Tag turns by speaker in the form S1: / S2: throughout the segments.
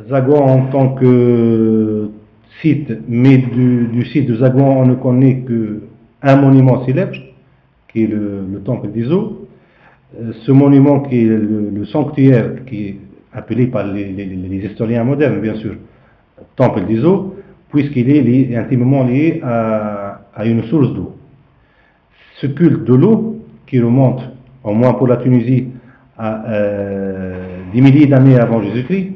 S1: Zagouan en tant que site, mais du site de Zagouan, on ne connaît qu'un monument célèbre, qui est le temple d'Izo. Ce monument qui est le sanctuaire, qui est appelé par les historiens modernes, bien sûr, temple d'Izo, puisqu'il est intimement lié à une source d'eau. Ce culte de l'eau, qui remonte, au moins pour la Tunisie, à des milliers d'années avant Jésus-Christ,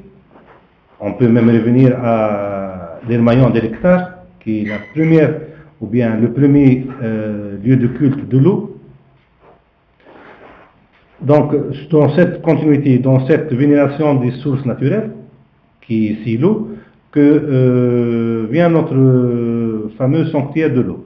S1: on peut même revenir à l'Hermaillon d'Electar, qui est la première, ou bien le premier lieu de culte de l'eau. Donc, dans cette continuité, dans cette vénération des sources naturelles, qui est ici l'eau, que vient notre fameux sanctuaire de l'eau.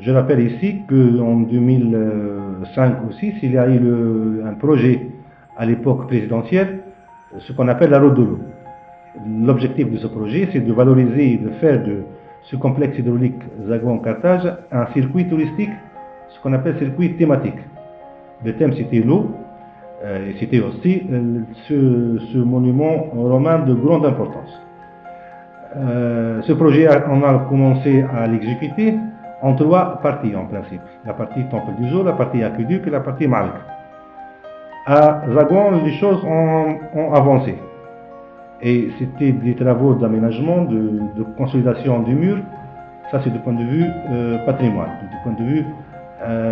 S1: Je rappelle ici qu'en 2005 ou 2006, il y a eu un projet à l'époque présidentielle, ce qu'on appelle la route de l'eau. L'objectif de ce projet, c'est de valoriser et de faire de ce complexe hydraulique Zagouan-Carthage un circuit touristique, ce qu'on appelle circuit thématique. Le thème, c'était l'eau, et c'était aussi ce monument romain de grande importance. Ce projet, on a commencé à l'exécuter en 3 parties en principe. La partie Temple d'Izo, la partie Aqueduc et la partie Malk. À Zagouan, les choses ont avancé. Et c'était des travaux d'aménagement, de consolidation du mur. Ça, c'est du point de vue patrimoine, du point de vue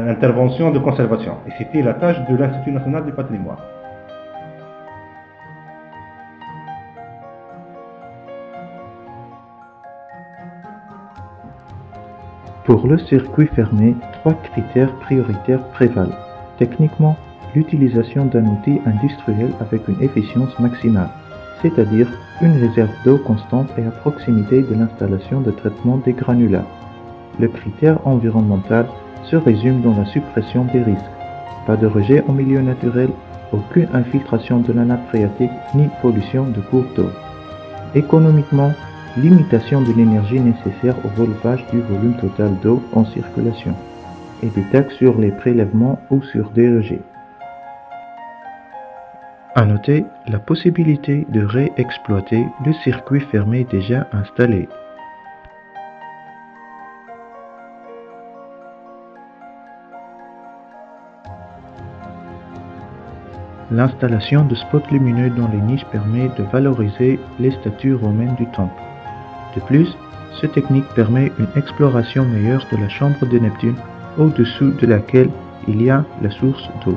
S1: intervention de conservation. Et c'était la tâche de l'Institut national du patrimoine.
S2: Pour le circuit fermé, 3 critères prioritaires prévalent. Techniquement, l'utilisation d'un outil industriel avec une efficience maximale, c'est-à-dire une réserve d'eau constante et à proximité de l'installation de traitement des granulats. Le critère environnemental se résume dans la suppression des risques. Pas de rejet en milieu naturel, aucune infiltration de la nappe phréatique ni pollution de cours d'eau. Économiquement, limitation de l'énergie nécessaire au relevage du volume total d'eau en circulation et des taxes sur les prélèvements ou sur des rejets. À noter la possibilité de réexploiter le circuit fermé déjà installé. L'installation de spots lumineux dans les niches permet de valoriser les statues romaines du temple. De plus, cette technique permet une exploration meilleure de la chambre de Neptune, au-dessous de laquelle il y a la source d'eau.